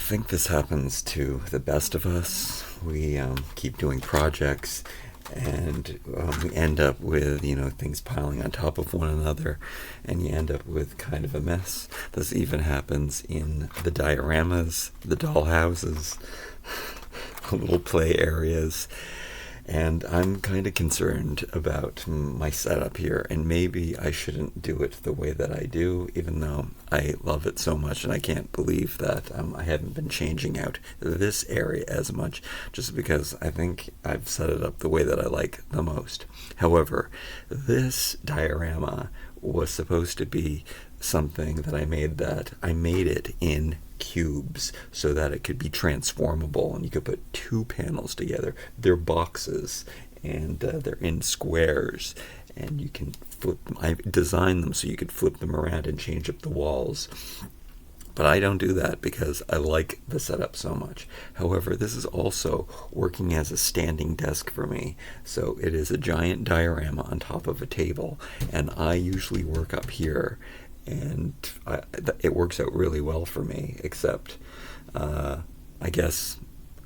think this happens to the best of us. We keep doing projects, and we end up with, things piling on top of one another, and you end up with kind of a mess. This even happens in the dioramas, the dollhouses, the little play areas. And I'm kind of concerned about my setup here, and maybe I shouldn't do it the way that I do, even though I love it so much, and I can't believe that I haven't been changing out this area as much, just because I think I've set it up the way that I like the most. However, this diorama was supposed to be something that I made it in cubes so that it could be transformable, and you could put two panels together. They're boxes, and they're in squares, and you can flip them. I designed them so you could flip them around and change up the walls. But I don't do that because I like the setup so much. However, this is also working as a standing desk for me. So it is a giant diorama on top of a table, and I usually work up here, and it works out really well for me, except I guess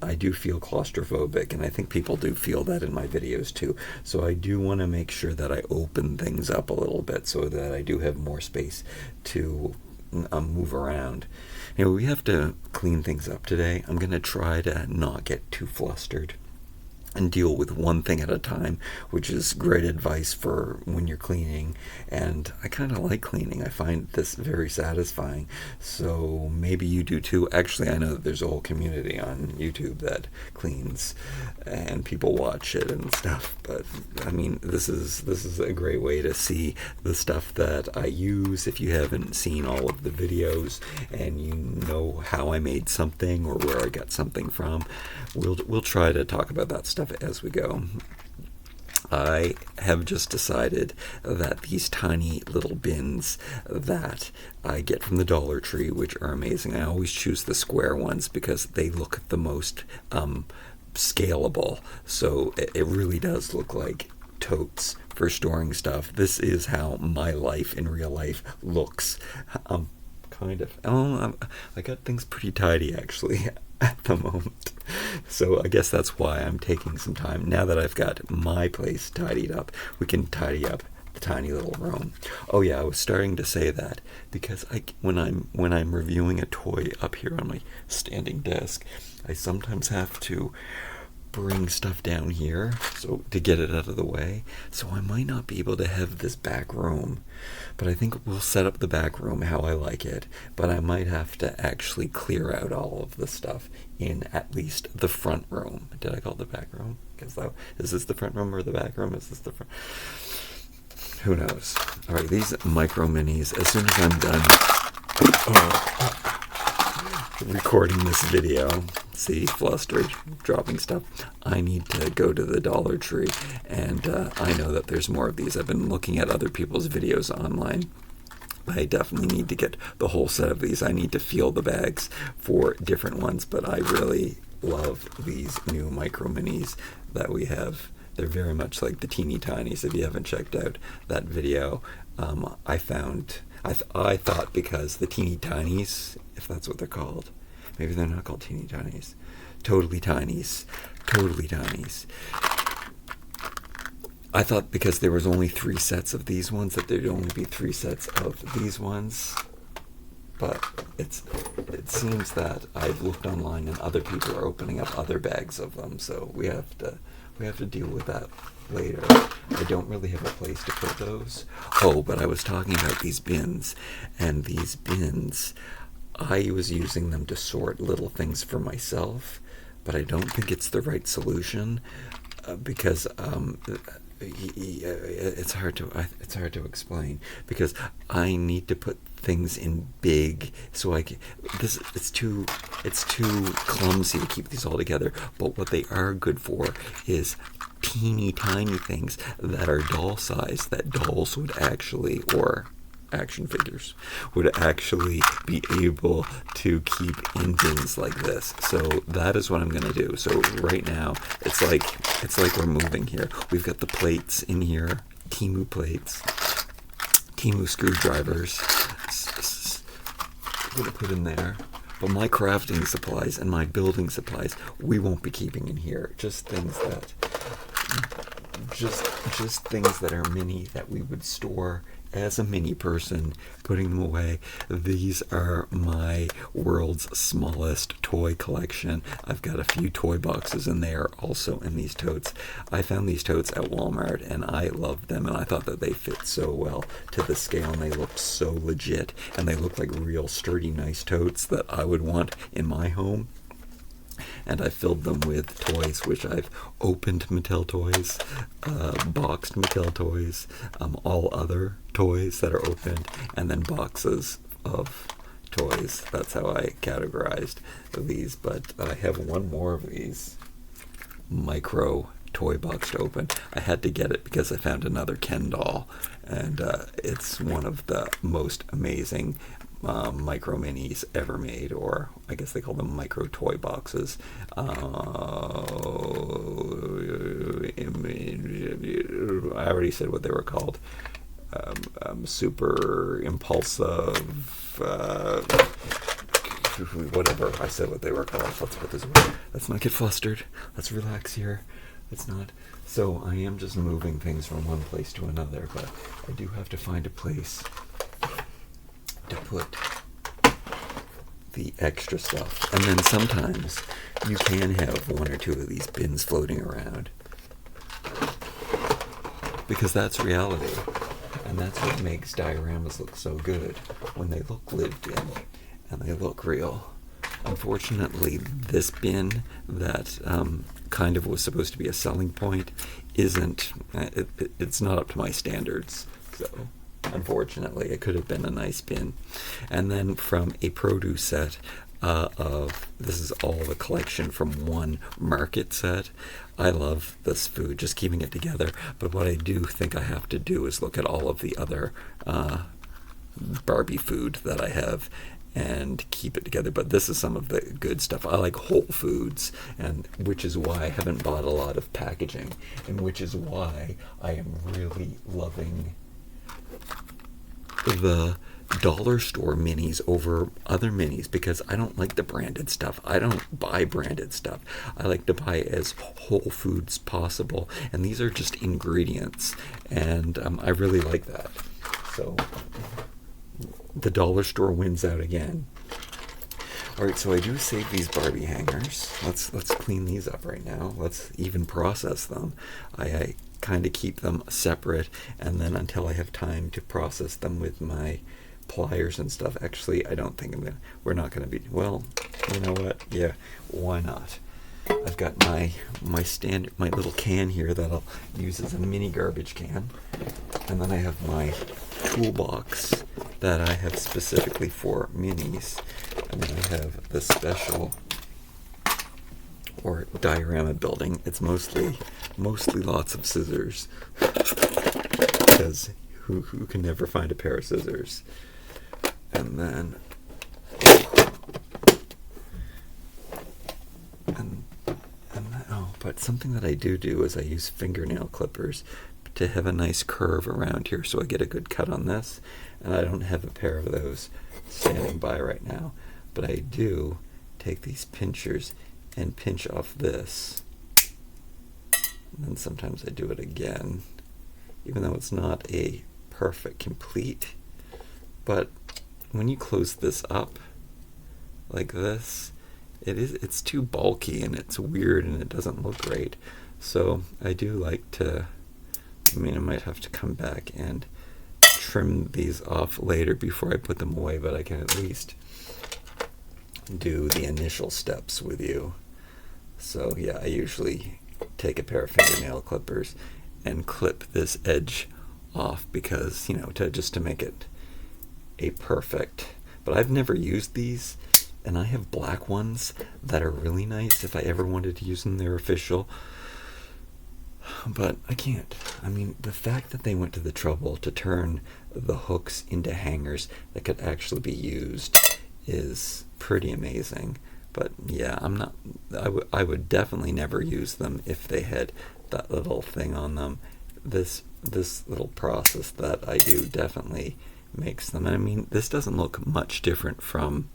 I do feel claustrophobic, and I think people do feel that in my videos too. So I do want to make sure that I open things up a little bit so that I do have more space to move around. We have to clean things up today. I'm going to try to not get too flustered and deal with one thing at a time, which is great advice for when you're cleaning. And I kind of like cleaning. I find this very satisfying. So maybe you do too. Actually, I know that there's a whole community on YouTube that cleans, and people watch it and stuff. But I mean, this is a great way to see the stuff that I use. If you haven't seen all of the videos and you know how I made something or where I got something from, we'll try to talk about that stuff as we go. I have just decided that these tiny little bins that I get from the Dollar Tree, which are amazing, I always choose the square ones because they look the most scalable. So it really does look like totes for storing stuff. This is how my life in real life looks. Kind of. I got things pretty tidy actually at the moment. So I guess that's why I'm taking some time. Now that I've got my place tidied up, we can tidy up the tiny little room. Oh yeah, I was starting to say that because when I'm reviewing a toy up here on my standing desk, I sometimes have to bring stuff down here so to get it out of the way. So I might not be able to have this back room, but I think we'll set up the back room how I like it. But I might have to actually clear out all of the stuff in at least the front room. Did I call it the back room? Is this the front room or the back room? Is this the front? Who knows? All right, these micro minis, as soon as I'm done recording this video, see, flustered, dropping stuff, I need to go to the Dollar Tree, and I know that there's more of these. I've been looking at other people's videos online. I definitely need to get the whole set of these. I need to feel the bags for different ones, but I really love these new micro minis that we have. They're very much like the teeny tinies. If you haven't checked out that video, I thought because the teeny tinies, if that's what they're called, maybe they're not called teeny tinies, totally tinies. I thought because there was only 3 sets of these ones that there'd only be 3 sets of these ones. But it seems that I've looked online and other people are opening up other bags of them, so we have to deal with that later. I don't really have a place to put those. Oh, but I was talking about these bins, and these bins, I was using them to sort little things for myself, but I don't think it's the right solution because it's hard to explain, because I need to put things in big, so it's too clumsy to keep these all together. But what they are good for is teeny tiny things that are doll size, that dolls would actually, or action figures would actually be able to keep in bins like this. So that is what I'm going to do. So right now it's like we're moving here. We've got the plates in here, Temu plates, Temu screwdrivers. I'm going to put in there. But my crafting supplies and my building supplies, we won't be keeping in here. Just things that, just things that are mini, that we would store as a mini person, putting them away. These are my world's smallest toy collection. I've got a few toy boxes and they are also in these totes. I found these totes at Walmart and I loved them, and I thought that they fit so well to the scale and they looked so legit, and they looked like real sturdy, nice totes that I would want in my home. And I filled them with toys, which I've opened Mattel toys, boxed Mattel toys, all other toys that are opened, and then boxes of toys. That's how I categorized these. But I have one more of these micro toy box to open. I had to get it because I found another Ken doll, and it's one of the most amazing micro minis ever made, or I guess they call them micro toy boxes. I already said what they were called. Super impulsive, whatever. I said what they were called. Let's put this away. Let's not get flustered. Let's relax here. Let's not. So I am just moving things from one place to another, but I do have to find a place to put the extra stuff. And then sometimes you can have one or two of these bins floating around, because that's reality, and that's what makes dioramas look so good, when they look lived in and they look real. Unfortunately, this bin that kind of was supposed to be a selling point isn't. It's not up to my standards, so unfortunately, it could have been a nice bin. And then from a produce set this is all the collection from one market set. I love this food, just keeping it together. But what I do think I have to do is look at all of the other Barbie food that I have and keep it together. But this is some of the good stuff. I like whole foods, and which is why I haven't bought a lot of packaging, and which is why I am really loving the dollar store minis over other minis, because I don't like the branded stuff. I don't buy branded stuff. I like to buy as whole foods possible, and these are just ingredients, and I really like that. So the dollar store wins out again. Alright, so I do save these Barbie hangers. Let's clean these up right now. Let's even process them. I kind of keep them separate, and then until I have time to process them with my pliers and stuff. Actually, I don't think we're not gonna be, well, you know what, yeah, why not? I've got my standard, my little can here that I'll use as a mini garbage can, and then I have my toolbox that I have specifically for minis, and then I have the special, or diorama building. It's mostly lots of scissors, because who can never find a pair of scissors? And then but something that I do is I use fingernail clippers to have a nice curve around here, so I get a good cut on this. And I don't have a pair of those standing by right now, but I do take these pinchers and pinch off this, and then sometimes I do it again, even though it's not a perfect complete. But when you close this up like this, it's too bulky and it's weird and it doesn't look great. So I do like to, I might have to come back and trim these off later before I put them away, but I can at least do the initial steps with you. So yeah, I usually take a pair of fingernail clippers and clip this edge off, because, just to make it a perfect, but I've never used these, and I have black ones that are really nice if I ever wanted to use them. They're official, but I can't. The fact that they went to the trouble to turn the hooks into hangers that could actually be used is pretty amazing. But yeah, I would definitely never use them if they had that little thing on them. This little process that I do definitely makes them. This doesn't look much different from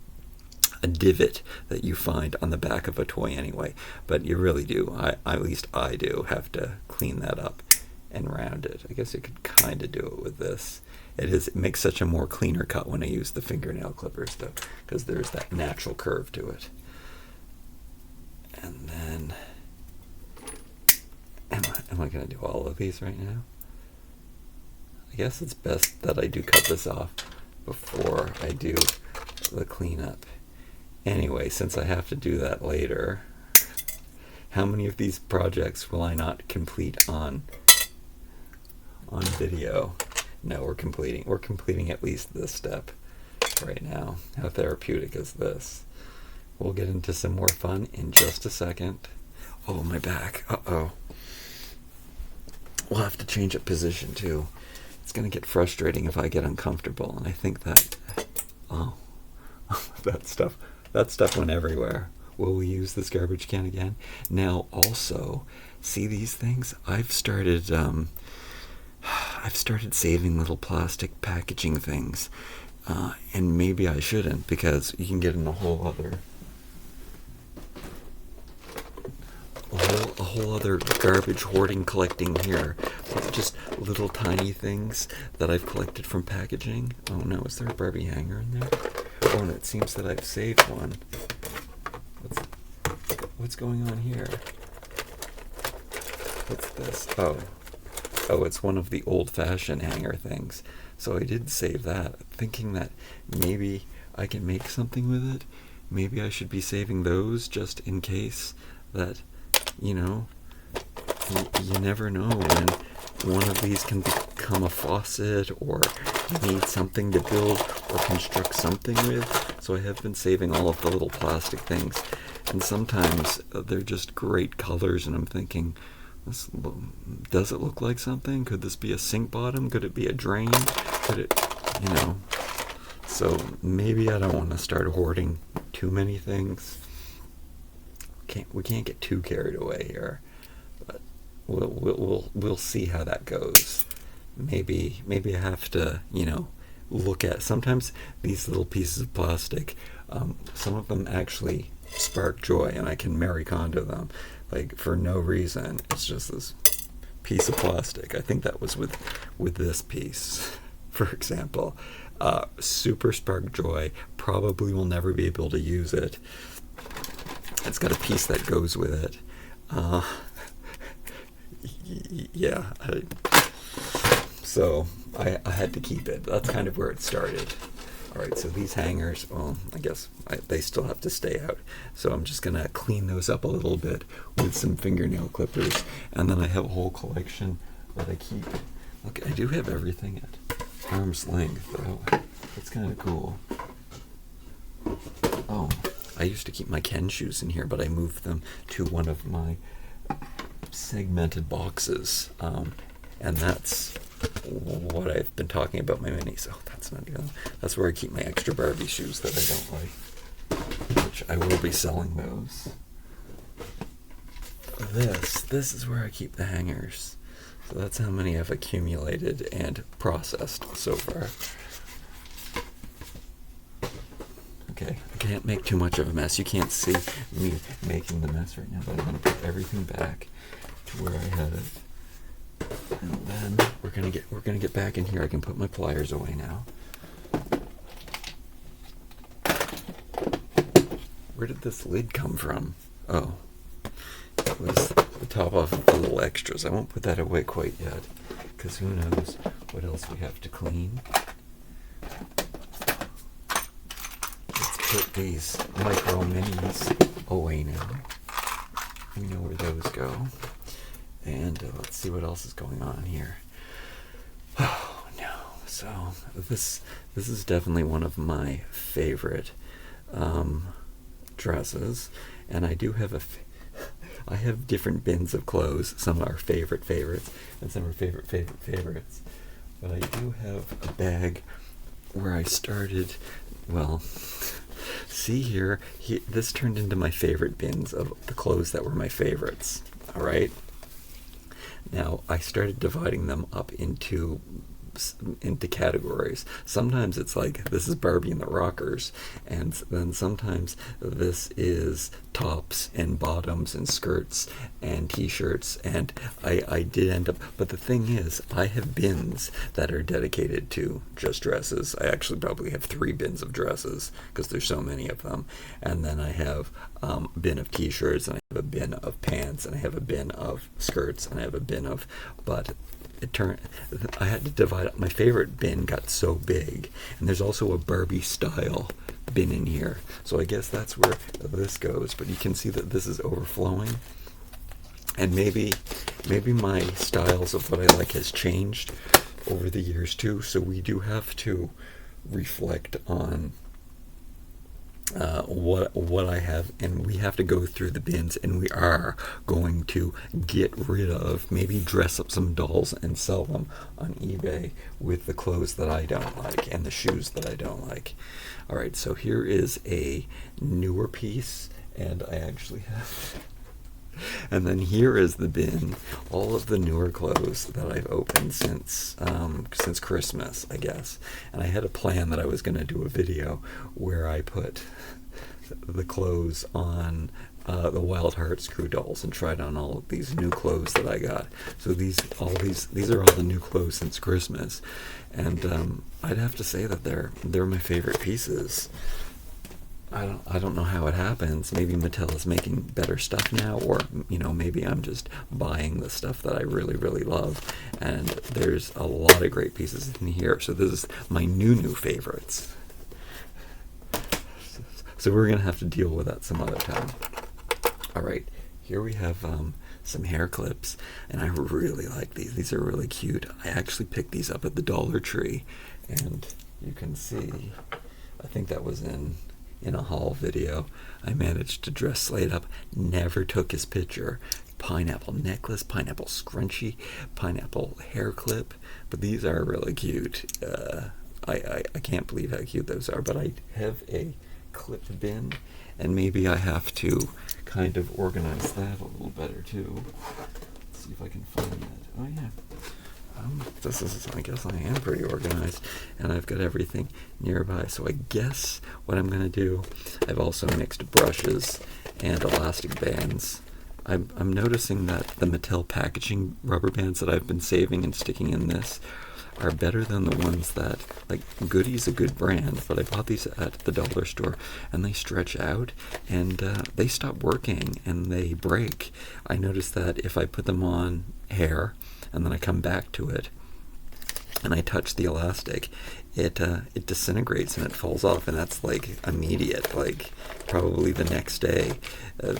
a divot that you find on the back of a toy anyway. But you really do, at least I do, have to clean that up and round it. I guess you could kind of do it with this. It makes such a more cleaner cut when I use the fingernail clippers, though, because there's that natural curve to it. And then, am I going to do all of these right now? I guess it's best that I do cut this off before I do the cleanup. Anyway, since I have to do that later, how many of these projects will I not complete on video? No, we're completing at least this step right now. How therapeutic is this? We'll get into some more fun in just a second. Oh, my back. Uh-oh. We'll have to change up position too. It's going to get frustrating if I get uncomfortable, and I think that, oh, that stuff went everywhere. Will we use this garbage can again? Now, also, see these things? I've started saving little plastic packaging things, and maybe I shouldn't, because you can get in a whole other garbage hoarding collecting here. Just little tiny things that I've collected from packaging. Oh no, is there a Barbie hanger in there? Oh, and it seems that I've saved one. What's going on here? What's this? Oh, it's one of the old-fashioned hanger things. So I did save that, thinking that maybe I can make something with it. Maybe I should be saving those just in case that, you know, you never know when one of these can become a faucet, or you need something to build or construct something with. So I have been saving all of the little plastic things, and sometimes they're just great colors, and I'm thinking, does it look like something? Could this be a sink bottom? Could it be a drain? Could it, you know? So maybe I don't want to start hoarding too many things. We can't get too carried away here, but we'll see how that goes. Maybe I have to, you know, look at, sometimes these little pieces of plastic, some of them actually spark joy, and I can Marie Kondo them, like, for no reason. It's just this piece of plastic. I think that was with this piece, for example. Super spark joy. Probably will never be able to use it. It's got a piece that goes with it. Yeah. So I had to keep it. That's kind of where it started. All right, so these hangers, well, I guess they still have to stay out. So I'm just going to clean those up a little bit with some fingernail clippers. And then I have a whole collection that I keep. Look, I do have everything at arm's length, though. That's kind of cool. Oh, I used to keep my Ken shoes in here, but I moved them to one of my segmented boxes. And that's what I've been talking about, my minis. Oh, that's not good. That's where I keep my extra Barbie shoes that I don't like, which I will be selling those. This is where I keep the hangers. So that's how many I've accumulated and processed so far. Okay, I can't make too much of a mess. You can't see me making the mess right now, but I'm going to put everything back to where I had it. And then we're gonna get back in here. I can put my pliers away now. Where did this lid come from? Oh, it was the top of the little extras. I won't put that away quite yet, because who knows what else we have to clean. Let's put these micro minis away now. We know where those go. And let's see what else is going on here. Oh no! So this is definitely one of my favorite dresses, and I do have I have different bins of clothes. Some are favorites, and some are favorites. But I do have a bag where I started. Well, see here, this turned into my favorite bins of the clothes that were my favorites. All right. Now, I started dividing them up into into categories. Sometimes it's like, this is Barbie and the Rockers, and then sometimes this is tops and bottoms and skirts and t-shirts, and I did end up, but the thing is, I have bins that are dedicated to just dresses. I actually probably have 3 bins of dresses because there's so many of them, and then I have a bin of t-shirts, and I have a bin of pants, and I have a bin of skirts, and I have a bin of, but I had to divide up. My favorite bin got so big, and there's also a Barbie style bin in here, so I guess that's where this goes. But you can see that this is overflowing, and maybe my styles of what I like has changed over the years too, so we do have to reflect on what I have, and we have to go through the bins, and we are going to get rid of, maybe dress up some dolls and sell them on eBay with the clothes that I don't like and the shoes that I don't like. Alright, so here is a newer piece, and I actually have, and then here is the bin, all of the newer clothes that I've opened since Christmas, I guess. And I had a plan that I was going to do a video where I put the clothes on the Wild Heart screw dolls and tried on all of these new clothes that I got. So these are all the new clothes since Christmas, and I'd have to say that they're my favorite pieces. I don't know how it happens. Maybe Mattel is making better stuff now, or maybe I'm just buying the stuff that I really, really love. And there's a lot of great pieces in here. So this is my new favorites. So we're gonna have to deal with that some other time. All right, here we have some hair clips, and I really like these. These are really cute. I actually picked these up at the Dollar Tree, and you can see, I think that was in a haul video. I managed to dress Slade up, never took his picture. Pineapple necklace, pineapple scrunchie, pineapple hair clip, but these are really cute. I can't believe how cute those are, but I have a clip bin, and maybe I have to kind of organize that a little better too. Let's see if I can find that. Oh yeah. I guess I am pretty organized, and I've got everything nearby. So I guess what I'm going to do, I've also mixed brushes and elastic bands. I'm noticing that the Mattel packaging rubber bands that I've been saving and sticking in this are better than the ones that, like, Goody's a good brand, but I bought these at the dollar store, and they stretch out, and they stop working, and they break. I noticed that if I put them on hair, and then I come back to it, and I touch the elastic, it disintegrates and it falls off, and that's like immediate, like probably the next day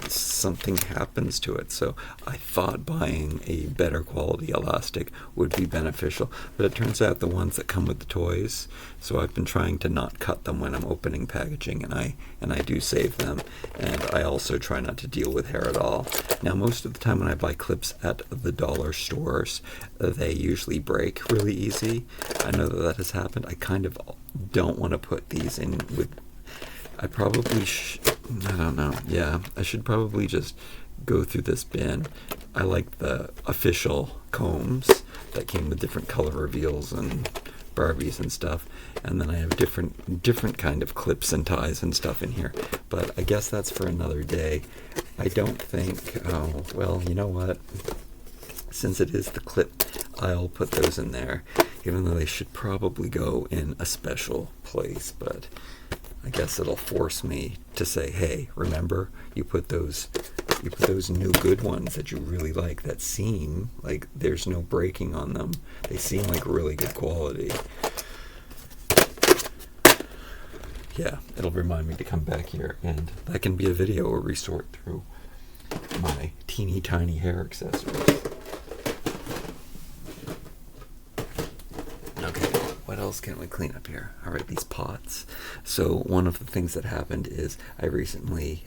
something happens to it. So I thought buying a better quality elastic would be beneficial, but it turns out the ones that come with the toys, so I've been trying to not cut them when I'm opening packaging, and I do save them, and I also try not to deal with hair at all. Now most of the time when I buy clips at the dollar stores, they usually break really easy. I know that has happened. I kind of don't want to put these in with, I probably I don't know, yeah, I should probably just go through this bin. I like the official combs that came with different color reveals and Barbies and stuff, and then I have different kind of clips and ties and stuff in here, but I guess that's for another day. I don't think, oh, well, you know what, since it is the clip, I'll put those in there, even though they should probably go in a special place, but I guess it'll force me to say, hey, remember, you put those new good ones that you really like that seem like there's no breaking on them. They seem like really good quality. Yeah, it'll remind me to come back here, and that can be a video where we sort through my teeny tiny hair accessories. What else can we clean up here? All right, these pots. So one of the things that happened is I recently,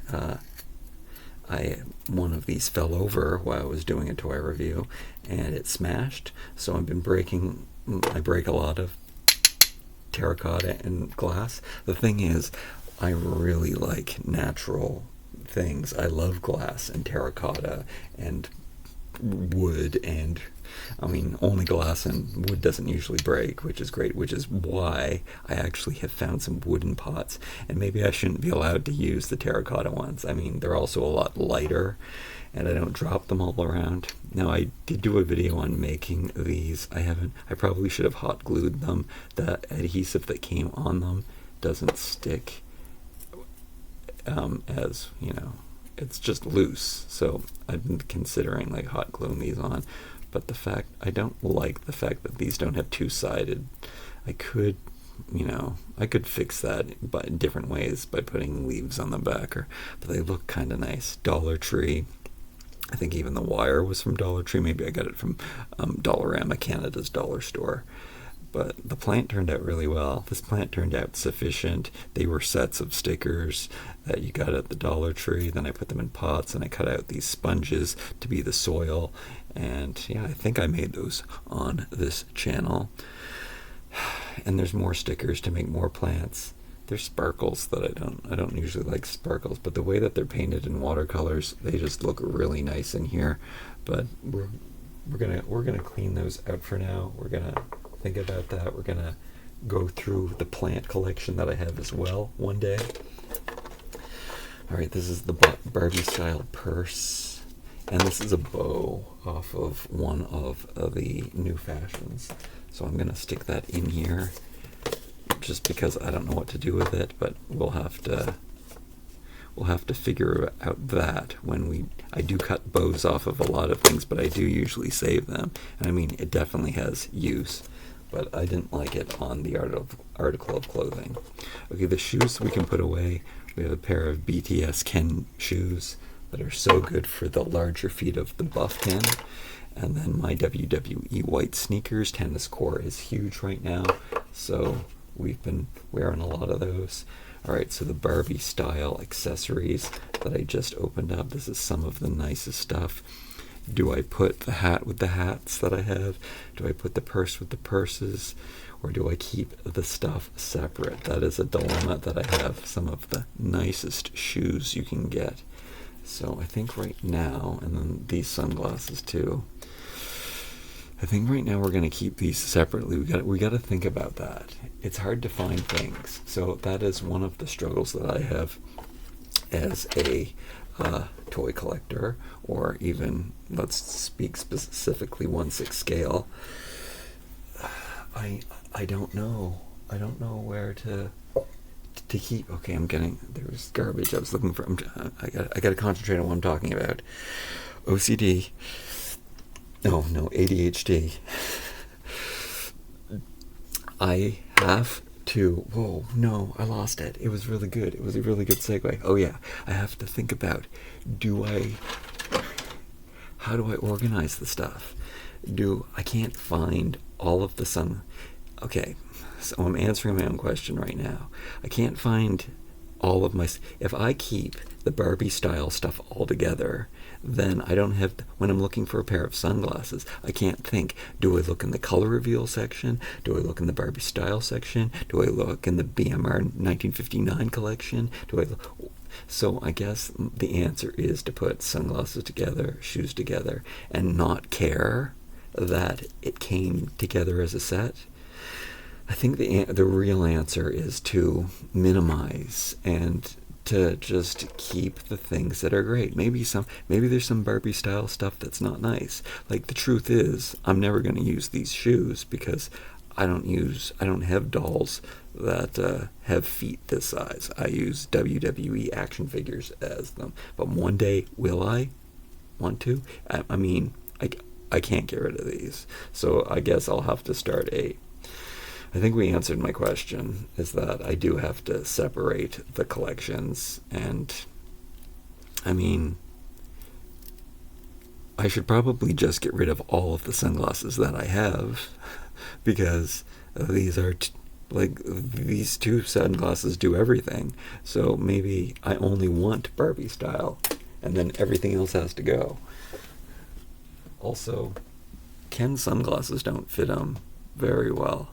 one of these fell over while I was doing a toy review, and it smashed. So I've been I break a lot of terracotta and glass. The thing is, I really like natural things. I love glass and terracotta and wood, and I mean, only glass and wood doesn't usually break, which is great, which is why I actually have found some wooden pots, and maybe I shouldn't be allowed to use the terracotta ones. I mean, they're also a lot lighter, and I don't drop them all around. Now, I did do a video on making these. I probably should have hot glued them. The adhesive that came on them doesn't stick, as, you know, it's just loose. So I've been considering like hot gluing these on. But I don't like the fact that these don't have two-sided. I could fix that by different ways by putting leaves on the back, but they look kind of nice. Dollar Tree. I think even the wire was from Dollar Tree. Maybe I got it from Dollorama, Canada's dollar store. But the plant turned out really well. This plant turned out sufficient. They were sets of stickers that you got at the Dollar Tree. Then I put them in pots, and I cut out these sponges to be the soil. And yeah, I think I made those on this channel. And there's more stickers to make more plants. There's sparkles that I don't usually like sparkles, but the way that they're painted in watercolors, they just look really nice in here. But we're gonna clean those out for now. We're gonna think about that. We're gonna go through the plant collection that I have as well one day. All right, this is the Barbie style purse, and this is a bow off of one of the new fashions. So I'm gonna stick that in here, just because I don't know what to do with it, but we'll have to figure out that when I do cut bows off of a lot of things, but I do usually save them. And I mean, it definitely has use, but I didn't like it on the article of clothing. Okay, the shoes we can put away. We have a pair of BTS Ken shoes that are so good for the larger feet of the buff Ken. And then my WWE white sneakers. Tennis core is huge right now, so we've been wearing a lot of those. Alright, so the Barbie style accessories that I just opened up. This is some of the nicest stuff. Do I put the hat with the hats that I have? Do I put the purse with the purses? Or do I keep the stuff separate? That is a dilemma that I have. Some of the nicest shoes you can get. So I think right now, and then these sunglasses too, I think right now we're going to keep these separately. We got to think about that. It's hard to find things. So that is one of the struggles that I have as a toy collector, or even, let's speak specifically 1/6 scale. I don't know. I don't know where to keep. Okay, there's garbage I was looking for. I got to concentrate on what I'm talking about. OCD. No, ADHD. I have to. Whoa, no, I lost it. It was really good. It was a really good segue. Oh yeah, I have to think about, how do I organize the stuff? I can't find all of the Okay, so I'm answering my own question right now. I can't find all of if I keep the Barbie style stuff all together, then I don't have, when I'm looking for a pair of sunglasses, I can't think, do I look in the color reveal section? Do I look in the Barbie style section? Do I look in the BMR 1959 collection? So I guess the answer is to put sunglasses together, shoes together, and not care that it came together as a set. I think the real answer is to minimize and to just keep the things that are great. Maybe there's some Barbie style stuff that's not nice. Like, the truth is, I'm never going to use these shoes because I don't have dolls that have feet this size. I use WWE action figures as them. But one day, will I want to? I mean, I can't get rid of these. So I guess I'll have to start I think we answered my question, is that I do have to separate the collections. And I mean, I should probably just get rid of all of the sunglasses that I have, because these are these two sunglasses do everything. So maybe I only want Barbie style, and then everything else has to go. Also, Ken sunglasses don't fit them very well.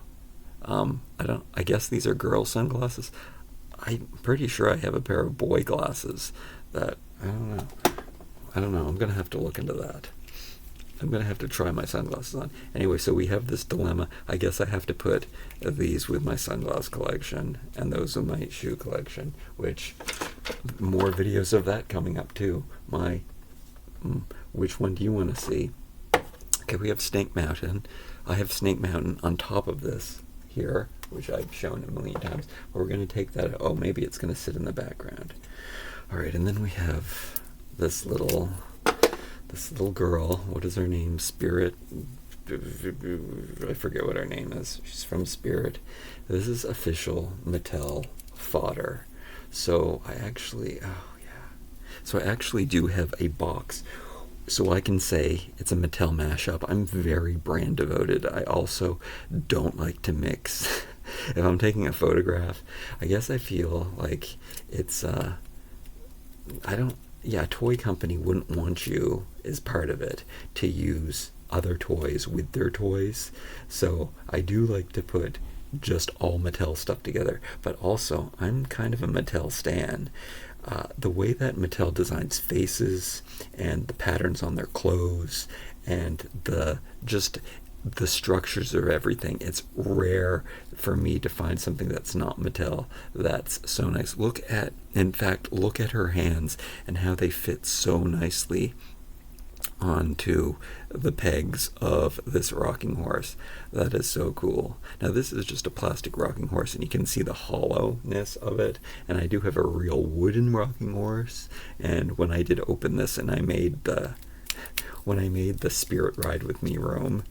I guess these are girl sunglasses. I'm pretty sure I have a pair of boy glasses that, I don't know. I'm going to have to look into that. I'm gonna have to try my sunglasses on. Anyway, so we have this dilemma. I guess I have to put these with my sunglass collection and those with my shoe collection, which more videos of that coming up too. Which one do you want to see? Okay, we have Snake Mountain. I have Snake Mountain on top of this here, which I've shown a million times. But we're going to take that. Oh, maybe it's going to sit in the background. All right, and then we have this little girl. What is her name? Spirit. I forget what her name is. She's from Spirit. This is official Mattel fodder. So I actually do have a box. So I can say it's a Mattel mashup. I'm very brand devoted. I also don't like to mix. If I'm taking a photograph, I guess I feel like it's a toy company wouldn't want you, as part of it, to use other toys with their toys. So I do like to put just all Mattel stuff together. But also, I'm kind of a Mattel stan. The way that Mattel designs faces and the patterns on their clothes and the structures of everything, it's rare for me to find something that's not Mattel that's so nice. Look at her hands and how they fit so nicely onto the pegs of this rocking horse. That is so cool. Now this is just a plastic rocking horse, and you can see the hollowness of it, and I do have a real wooden rocking horse. And when I did open this and I made the Spirit Ride with Me roam,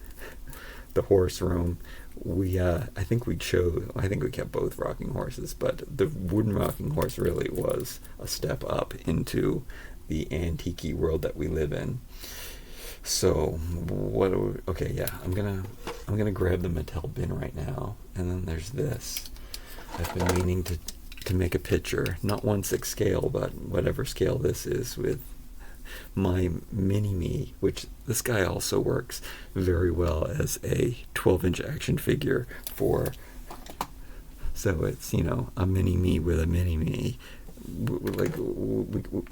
the horse roam, I think we kept both rocking horses, but the wooden rocking horse really was a step up into the antique world that we live in. So I'm gonna grab the Mattel bin right now, and then there's this. I've been meaning to make a picture, not 1/6 scale, but whatever scale this is, with my mini-me, which this guy also works very well as a 12-inch action figure for. So it's, a mini-me with a mini-me. Like,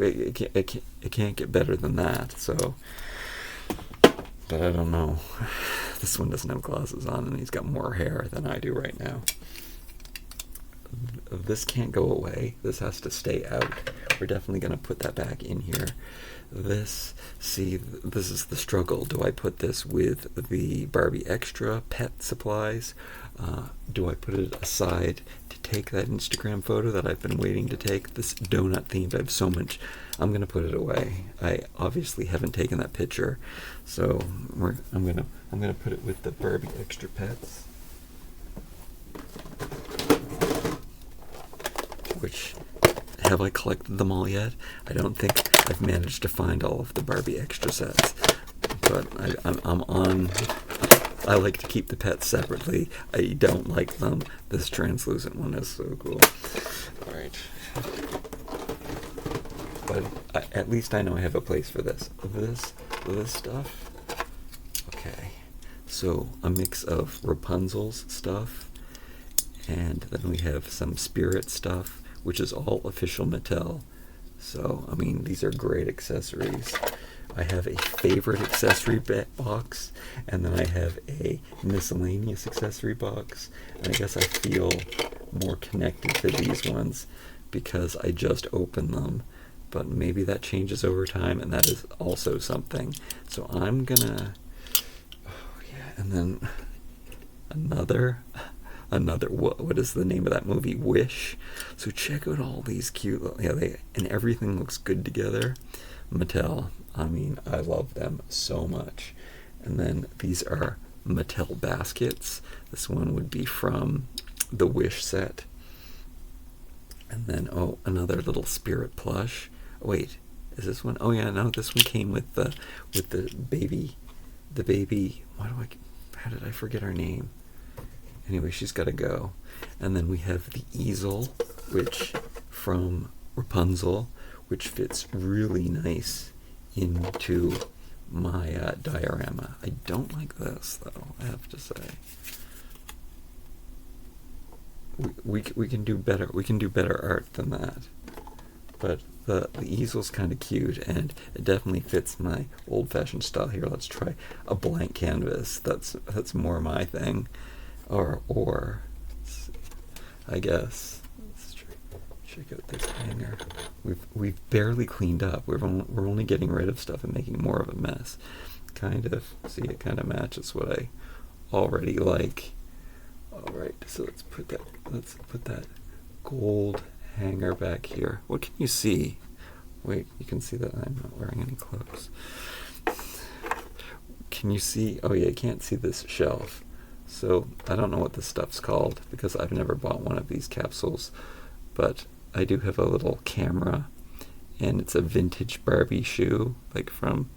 it can't get better than that. So, but I don't know. This one doesn't have glasses on, and he's got more hair than I do right now. This can't go away. This has to stay out. We're definitely going to put that back in here. This is the struggle. Do I put this with the Barbie Extra pet supplies? Do I put it aside to take that Instagram photo that I've been waiting to take? This donut themed, I have so much. I'm going to put it away. I obviously haven't taken that picture, so I'm gonna put it with the Barbie Extra pets. Which, have I collected them all yet? I don't think I've managed to find all of the Barbie Extra sets, but I'm on. I like to keep the pets separately. I don't like them. This translucent one is so cool. All right, but at least I know I have a place for this. This stuff. Okay, so a mix of Rapunzel's stuff, and then we have some Spirit stuff, which is all official Mattel. So, I mean, these are great accessories. I have a favorite accessory box, and then I have a miscellaneous accessory box. And I guess I feel more connected to these ones because I just opened them. But maybe that changes over time, and that is also something. So I'm gonna... and then another, what is the name of that movie? Wish. So check out all these cute, and everything looks good together. Mattel, I mean, I love them so much. And then these are Mattel baskets. This one would be from the Wish set. And then, another little Spirit plush. Wait, is this one? Oh yeah, no, this one came with the baby, how did I forget her name? Anyway, she's got to go. And then we have the easel, which from Rapunzel, which fits really nice into my diorama. I don't like this, though, I have to say. We can do better. We can do better art than that. But the easel's kind of cute, and it definitely fits my old-fashioned style. Here, let's try a blank canvas. That's more my thing. Or I guess let's check out this hanger. We've barely cleaned up. We're only getting rid of stuff and making more of a mess. Kind of, see, it kind of matches what I already like. All right, so let's put that gold hanger back here. What can you see? Wait, you can see that I'm not wearing any clothes. Can you see? Oh yeah, you can't see this shelf. So I don't know what this stuff's called because I've never bought one of these capsules, but I do have a little camera, and it's a vintage Barbie shoe, like from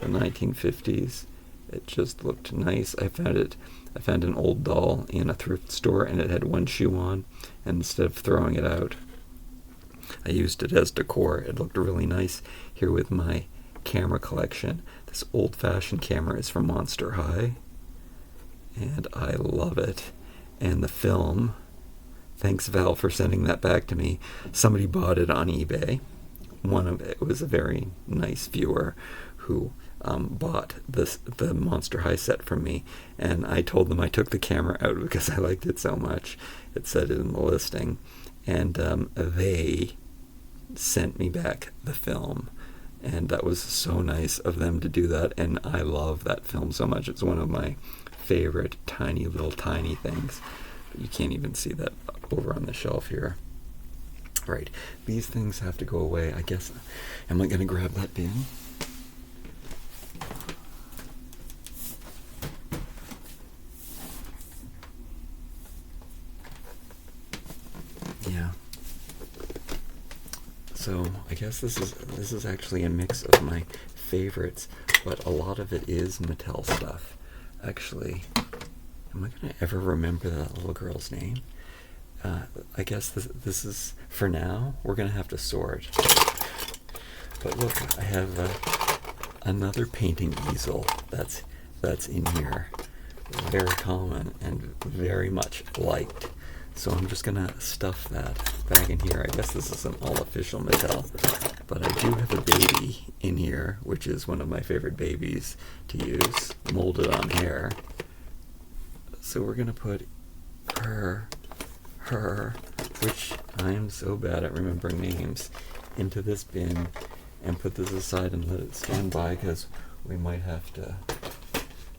the 1950s. It just looked nice. I found an old doll in a thrift store, and it had one shoe on, and instead of throwing it out, I used it as decor. It looked really nice here with my camera collection. This old-fashioned camera is from Monster High, and I love it. And the film, thanks Val for sending that back to me. Somebody bought it on eBay. It was a very nice viewer who bought the Monster High set from me, and I told them I took the camera out because I liked it so much. It said it in the listing, and they sent me back the film, and that was so nice of them to do that. And I love that film so much. It's one of my favorite tiny things, but you can't even see that over on the shelf here. Right, these things have to go away, I guess. Am I going to grab that bin? Yeah. So I guess this is actually a mix of my favorites, but a lot of it is Mattel stuff. Actually, am I going to ever remember that little girl's name? I guess this is, for now, we're going to have to sort. But look, I have another painting easel that's in here. Very common and very much liked. So I'm just going to stuff that back in here. I guess this isn't all official Mattel, but I do have a baby in here, which is one of my favorite babies to use, molded on hair. So we're going to put her, which I am so bad at remembering names, into this bin and put this aside and let it stand by because we might have to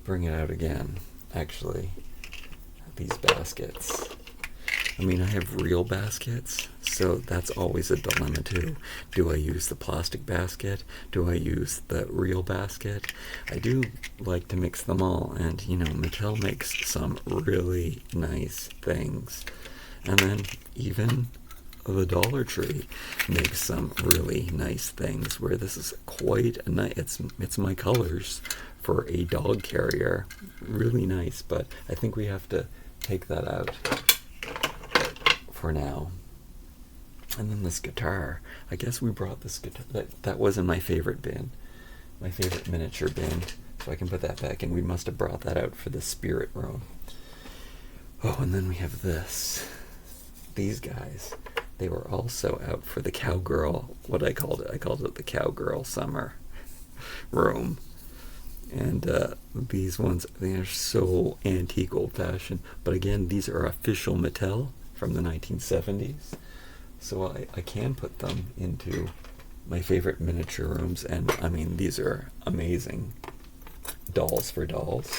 bring it out again. Actually, these baskets. I mean, I have real baskets, so that's always a dilemma too. Do I use the plastic basket? Do I use the real basket? I do like to mix them all, and you know, Mattel makes some really nice things. And then even the Dollar Tree makes some really nice things, where this is quite a nice, it's my colors for a dog carrier. Really nice, but I think we have to take that out for now. And then this guitar. I guess we brought this guitar. That was in my favorite bin. My favorite miniature bin. So I can put that back in. We must have brought that out for the spirit room. Oh, and then we have this. These guys. They were also out for the cowgirl, what I called it. I called it the cowgirl summer room. And these ones, they are so antique, old-fashioned. But again, these are official Mattel from the 1970s. So I can put them into my favorite miniature rooms. And I mean, these are amazing dolls for dolls.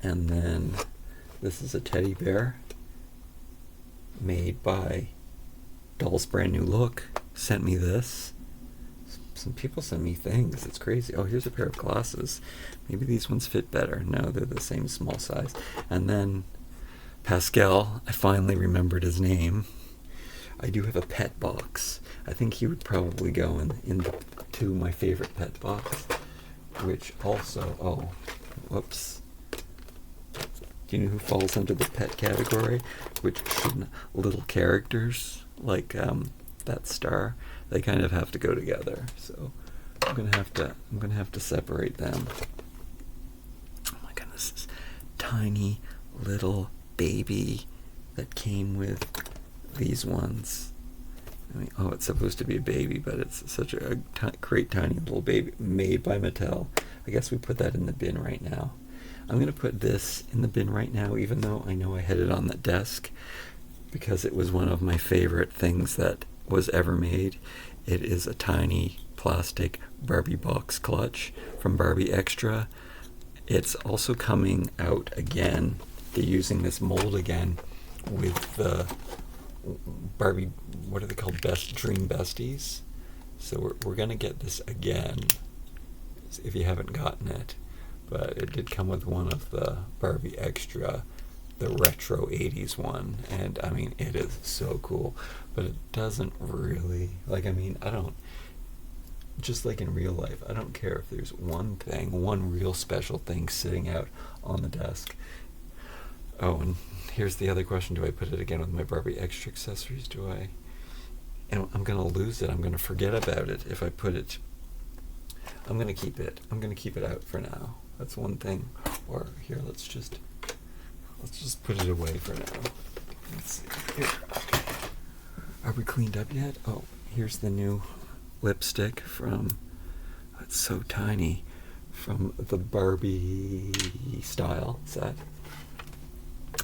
And then this is a teddy bear made by Doll's Brand New Look. Sent me this. Some people send me things. It's crazy. Oh, here's a pair of glasses. Maybe these ones fit better. No, they're the same small size. And then Pascal, I finally remembered his name. I do have a pet box. I think he would probably go into my favorite pet box, which also, oh, whoops. Do you know who falls under the pet category? Which little characters like that star, they kind of have to go together. So I'm gonna have to separate them. Oh my goodness, this tiny little baby that came with these ones. I mean, oh, it's supposed to be a baby, but it's such a great tiny little baby made by Mattel. I guess we put that in the bin right now. I'm going to put this in the bin right now, even though I know I had it on the desk, because it was one of my favorite things that was ever made. It is a tiny plastic Barbie box clutch from Barbie Extra. It's also coming out again. They're using this mold again with the Barbie, what are they called? Best Dream Besties. So we're going to get this again, if you haven't gotten it. But it did come with one of the Barbie Extra, the retro 80s one, and I mean, it is so cool, but it doesn't really, like, I mean, I don't, just like in real life, I don't care if there's one real special thing sitting out on the desk. Oh, and here's the other question: do I put it again with my Barbie Extra accessories? Do I? And I'm gonna lose it. I'm gonna forget about it if I put it. I'm gonna keep it. I'm gonna keep it out for now. That's one thing. Or here, let's just put it away for now. Let's see. Here. Okay. Are we cleaned up yet? Oh, here's the new lipstick from. It's so tiny. From the Barbie style set.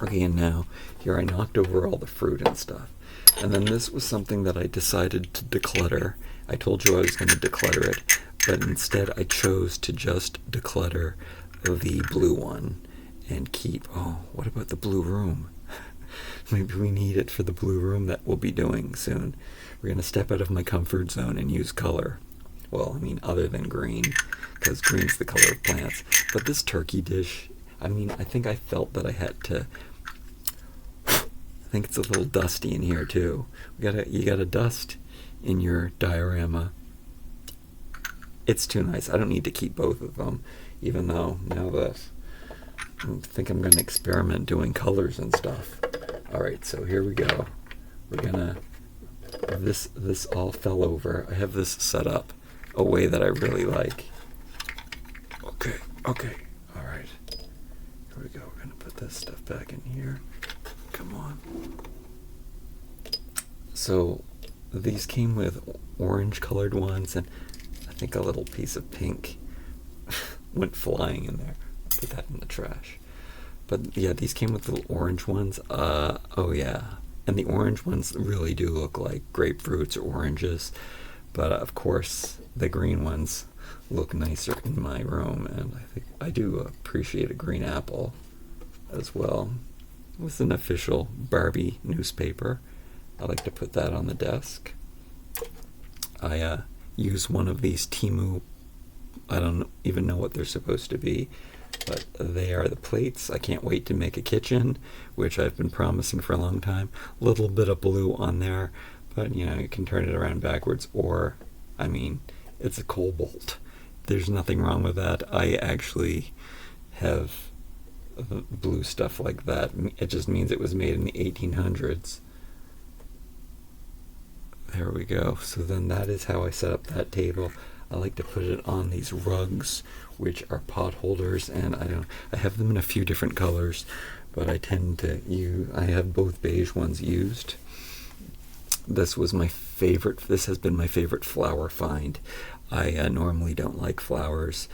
Okay, and now here I knocked over all the fruit and stuff. And then this was something that I decided to declutter. I told you I was going to declutter it, but instead I chose to just declutter the blue one and keep, oh, what about the blue room? Maybe we need it for the blue room that we'll be doing soon. We're going to step out of my comfort zone and use color. Well, I mean, other than green, because green's the color of plants. But this turkey dish, I mean, I think I felt that I had to. I think it's a little dusty in here too. You gotta dust in your diorama. It's too nice. I don't need to keep both of them, even though now that I think I'm gonna experiment doing colors and stuff. All right, so here we go. We're gonna. This all fell over. I have this set up a way that I really like. Okay. All right. Here we go. We're gonna put this stuff back in here. Come on. So these came with orange colored ones, and I think a little piece of pink went flying in there. Put that in the trash. But yeah, these came with little orange ones. Oh yeah. And the orange ones really do look like grapefruits or oranges. But of course, the green ones look nicer in my room, and I think I do appreciate a green apple as well. With an official Barbie newspaper. I like to put that on the desk. I use one of these Temu, I don't even know what they're supposed to be, but they are the plates. I can't wait to make a kitchen, which I've been promising for a long time. A little bit of blue on there, but you know, you can turn it around backwards, or, I mean, it's a cobalt. There's nothing wrong with that. I actually have blue stuff like that. It just means it was made in the 1800s. There we go. So then that is how I set up that table. I like to put it on these rugs, which are pot holders, and I have them in a few different colors, but I tend to I have both beige ones used. This was my favorite. This has been my favorite flower find. I normally don't like flowers.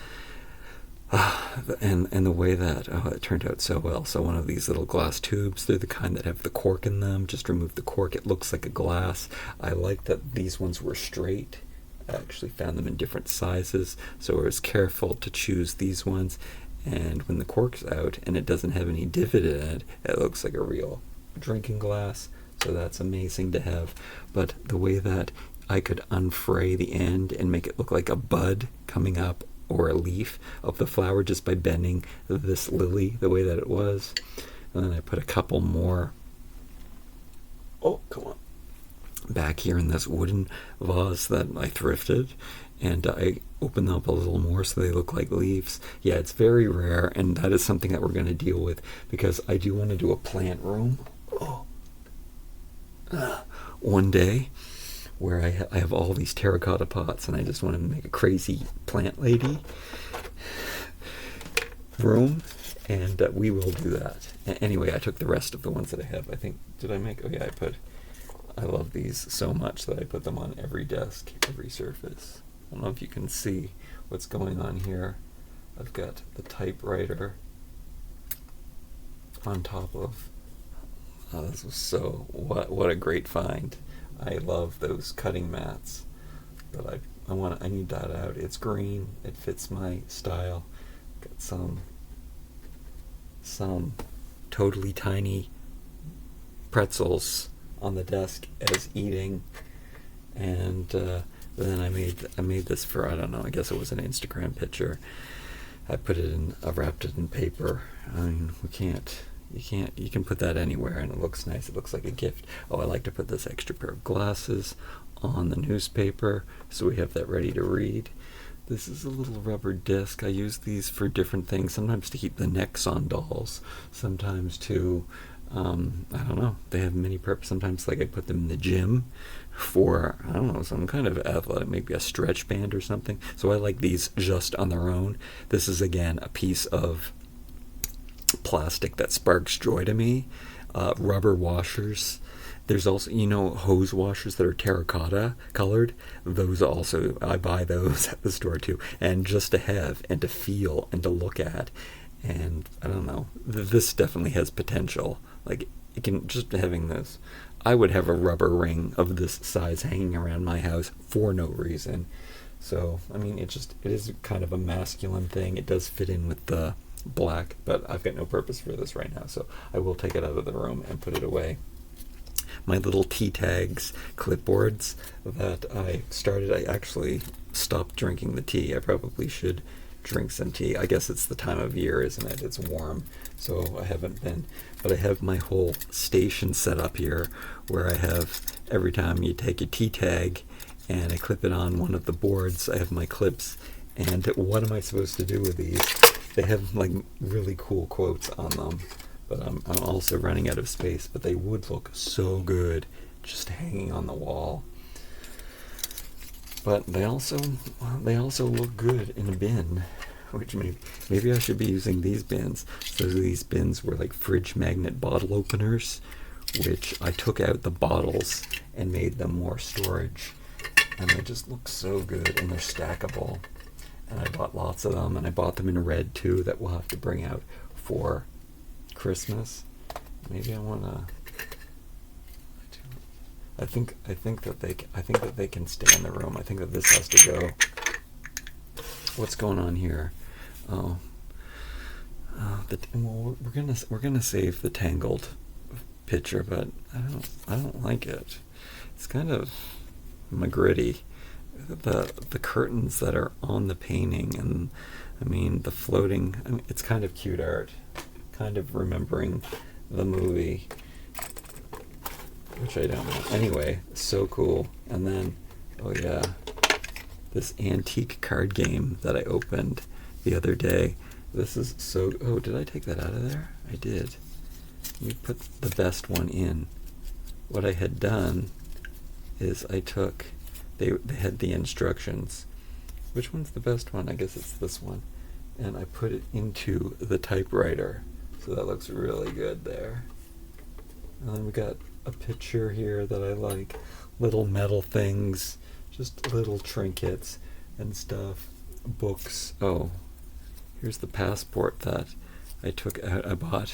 And the way that it turned out so well. So one of these little glass tubes, they're the kind that have the cork in them. Just remove the cork, it looks like a glass. I like that these ones were straight. I actually found them in different sizes, so I was careful to choose these ones. And when the cork's out and it doesn't have any divot in it, it looks like a real drinking glass. So that's amazing to have. But the way that I could unfray the end and make it look like a bud coming up, or a leaf of the flower, just by bending this lily the way that it was. And then I put a couple more, back here in this wooden vase that I thrifted, and I opened them up a little more so they look like leaves. Yeah, it's very rare, and that is something that we're going to deal with, because I do want to do a plant room one day, where I have all these terracotta pots, and I just want to make a crazy plant lady room, and we will do that. Anyway, I took the rest of the ones that I have. I think, did I make? Oh yeah, I put I love these so much that I put them on every desk, every surface. I don't know if you can see what's going on here. I've got the typewriter on top of. Oh, this was so what a great find. I love those cutting mats, but I need that out. It's green. It fits my style. Got some totally tiny pretzels on the desk as eating, and then I made this for, I don't know, I guess it was an Instagram picture. I wrapped it in paper. I mean, you can put that anywhere and it looks nice. It looks like a gift. Oh, I like to put this extra pair of glasses on the newspaper so we have that ready to read. This is a little rubber disc. I use these for different things, sometimes to keep the necks on dolls, sometimes to, I don't know, they have many purposes. Sometimes like I put them in the gym for, I don't know, some kind of athletic, maybe a stretch band or something. So I like these just on their own. This is, again, a piece of plastic that sparks joy to me. Rubber washers. There's also, hose washers that are terracotta colored. Those also, I buy those at the store too. And just to have and to feel and to look at. And I don't know, this definitely has potential. Like, it can, just having this, I would have a rubber ring of this size hanging around my house for no reason. So, I mean, it is kind of a masculine thing. It does fit in with the black, but I've got no purpose for this right now, so I will take it out of the room and put it away. My little tea tags, clipboards that I actually stopped drinking the tea. I probably should drink some tea. I guess it's the time of year, isn't it? It's warm, so I haven't been. But I have my whole station set up here where I have, every time you take a tea tag and I clip it on one of the boards, I have my clips. And what am I supposed to do with these? They have like really cool quotes on them, but I'm also running out of space. But they would look so good just hanging on the wall. But they also look good in a bin, which maybe I should be using these bins. So these bins were like fridge magnet bottle openers, which I took out the bottles and made them more storage, and they just look so good, and they're stackable. And I bought lots of them, and I bought them in red too that we'll have to bring out for Christmas. Maybe I want to. I think that they can stay in the room. I think that this has to go. What's going on here? We're gonna save the tangled picture, but I don't like it. It's kind of gritty. The curtains that are on the painting, and the floating. It's kind of cute art, kind of remembering the movie, which I don't know. Anyway, so cool. And then, oh yeah, this antique card game that I opened the other day. This is so. Oh, did I take that out of there? I did. Let me put the best one in. What I had done is I took. They had the instructions. Which one's the best one? I guess it's this one. And I put it into the typewriter. So that looks really good there. And then we got a picture here that I like. Little metal things. Just little trinkets and stuff. Books. Oh, here's the passport that I took out. I bought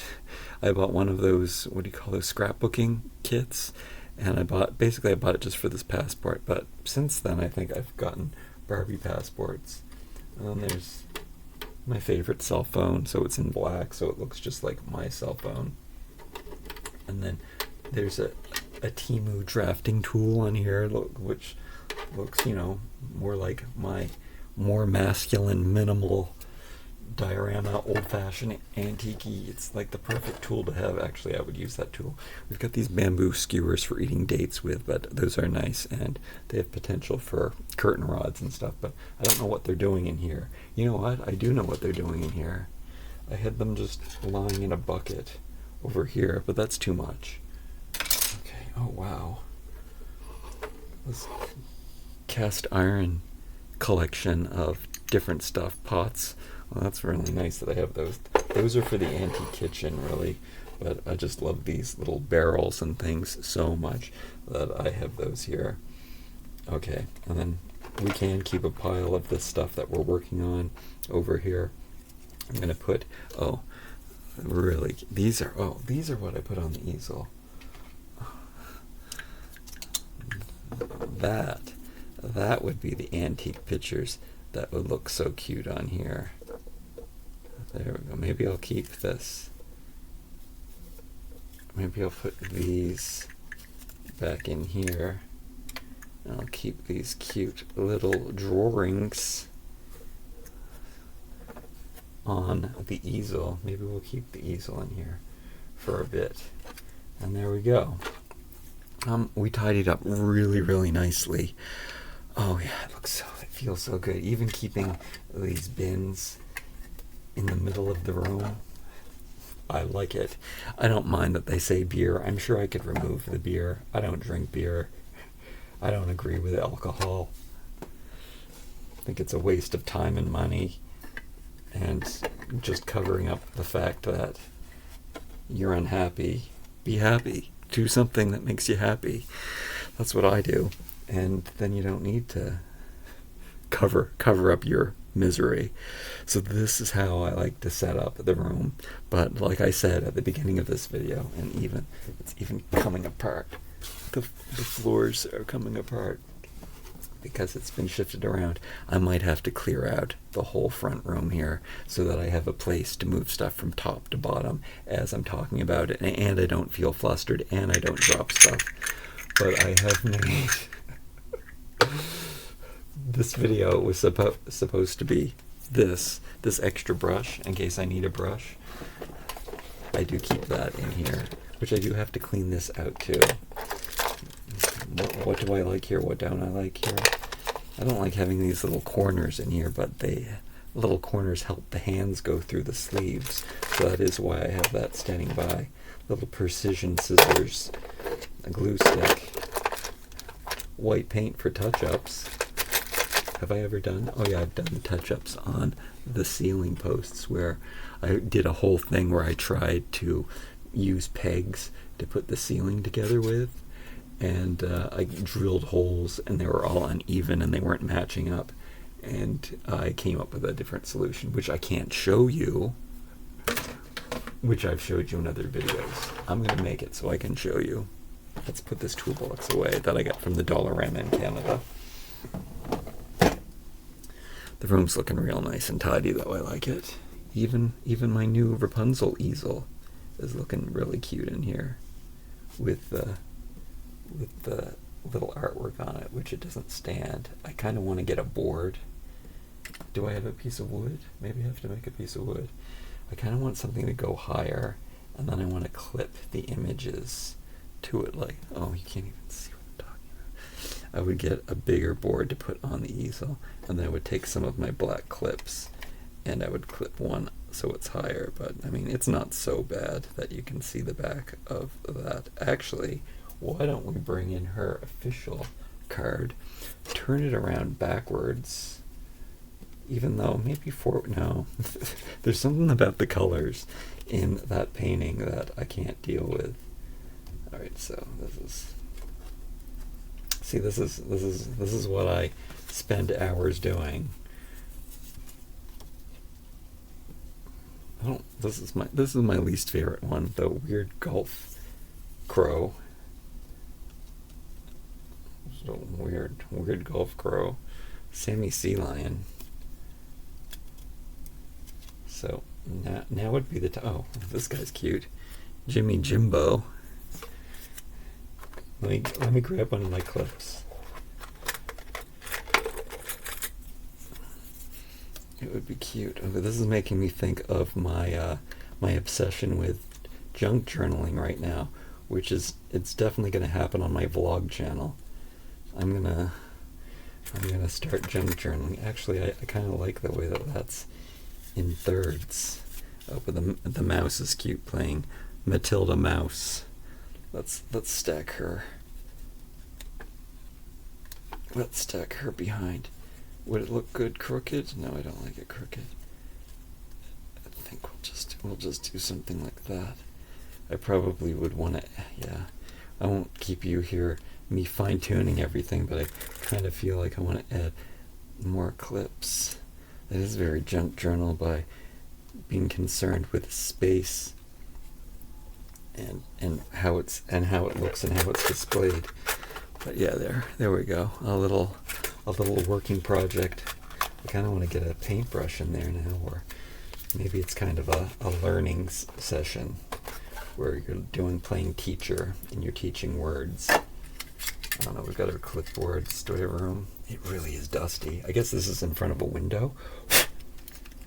one of those, what do you call those, scrapbooking kits. And I bought it just for this passport. But since then, I think I've gotten Barbie passports. And then there's my favorite cell phone. So it's in black, so it looks just like my cell phone. And then there's a Temu drafting tool on here, which looks, more like my more masculine, minimal diorama, old-fashioned, antique-y. It's like the perfect tool to have. Actually, I would use that tool. We've got these bamboo skewers for eating dates with, but those are nice, and they have potential for curtain rods and stuff, but I don't know what they're doing in here. You know what? I do know what they're doing in here. I had them just lying in a bucket over here, but that's too much. Okay, oh wow. This cast iron collection of different stuff, pots. Well, that's really nice that I have those. Those are for the antique kitchen, really. but I just love these little barrels and things so much that I have those here. Okay, and then we can keep a pile of this stuff that we're working on over here. I'm gonna put, oh, really, these are what I put on the easel. That would be the antique pictures that would look so cute on here. There we go. Maybe I'll keep this. Maybe I'll put these back in here. I'll keep these cute little drawings on the easel. Maybe we'll keep the easel in here for a bit. And there we go. We tidied up really, really nicely. Oh yeah, it feels so good. Even keeping these bins in the middle of the room, I like it. I don't mind that they say beer. I'm sure I could remove the beer. I don't drink beer. I don't agree with alcohol. I think it's a waste of time and money, and just covering up the fact that you're unhappy. Be happy. Do something that makes you happy. That's what I do. And then you don't need to cover up your misery. So this is how I like to set up the room. But like I said at the beginning of this video, and it's even coming apart. The floors are coming apart because it's been shifted around. I might have to clear out the whole front room here so that I have a place to move stuff from top to bottom as I'm talking about it, and I don't feel flustered, and I don't drop stuff. But I have made this video was supposed to be this extra brush in case I need a brush. I do keep that in here, which I do have to clean this out too. What do I like here? What don't I like here? I don't like having these little corners in here, but little corners help the hands go through the sleeves. So that is why I have that standing by. Little precision scissors, a glue stick, white paint for touch-ups. Have I ever done? Oh yeah, I've done the touch-ups on the ceiling posts where I did a whole thing where I tried to use pegs to put the ceiling together with. And I drilled holes, and they were all uneven, and they weren't matching up. And I came up with a different solution, which I can't show you, which I've showed you in other videos. I'm going to make it so I can show you. Let's put this toolbox away that I got from the Dollarama in Canada. The room's looking real nice and tidy, though. I like it. Even my new Rapunzel easel is looking really cute in here with the little artwork on it, which it doesn't stand. I kind of want to get a board. Do I have a piece of wood? Maybe I have to make a piece of wood. I kind of want something to go higher, and then I want to clip the images to it like, oh, you can't even see what I'm talking about. I would get a bigger board to put on the easel, and then I would take some of my black clips, and I would clip one so it's higher, but I mean, it's not so bad that you can see the back of that. Actually, why don't we bring in her official card, turn it around backwards, even though maybe no, there's something about the colors in that painting that I can't deal with. All right, so this is what I spend hours doing. This is my least favorite one, the weird golf crow. So weird golf crow, Sammy Sea Lion. So now would be the time. Oh, this guy's cute, Jimmy Jimbo. Let me grab one of my clips. It would be cute. Okay, this is making me think of my my obsession with junk journaling right now, which is it's definitely going to happen on my vlog channel. I'm gonna start junk journaling. Actually, I kind of like the way that's in thirds. Oh, but the mouse is cute, playing Matilda Mouse. Let's stack her. Let's stack her behind. Would it look good crooked? No, I don't like it crooked. I think we'll just do something like that. I probably would want to, yeah. I won't keep you here, me fine-tuning everything, but I kind of feel like I want to add more clips. That is very junk journal by being concerned with space and how it looks and how it's displayed. But yeah, there we go. A little working project. I kind of want to get a paintbrush in there now, or maybe it's kind of a learning session where you're playing teacher and you're teaching words. I don't know, we've got our clipboards. Do I have room? It really is dusty. I guess this is in front of a window.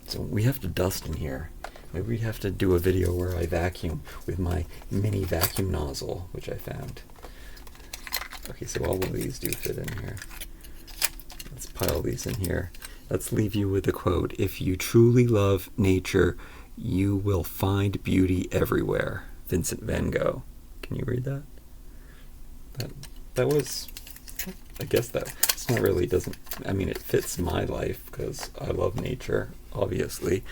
So we have to dust in here. Maybe we have to do a video where I vacuum with my mini vacuum nozzle, which I found. Okay, so all of these do fit in here. Let's pile these in here. Let's leave you with a quote. If you truly love nature, you will find beauty everywhere. Vincent van Gogh. Can you read that? That was, I guess it's not really, it fits my life because I love nature, obviously.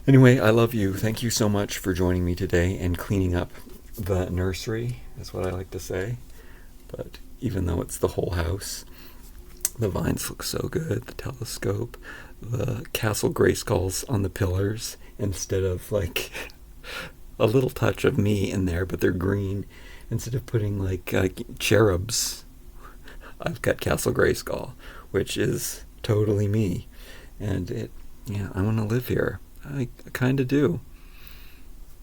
Anyway, I love you. Thank you so much for joining me today and cleaning up the nursery, is what I like to say. But even though it's the whole house, the vines look so good, the telescope, the Castle Grayskulls on the pillars, instead of like a little touch of me in there, but they're green. Instead of putting like cherubs, I've got Castle Grayskull, which is totally me. And I want to live here. I kind of do.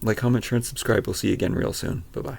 Like, comment, share, and subscribe. We'll see you again real soon. Bye-bye.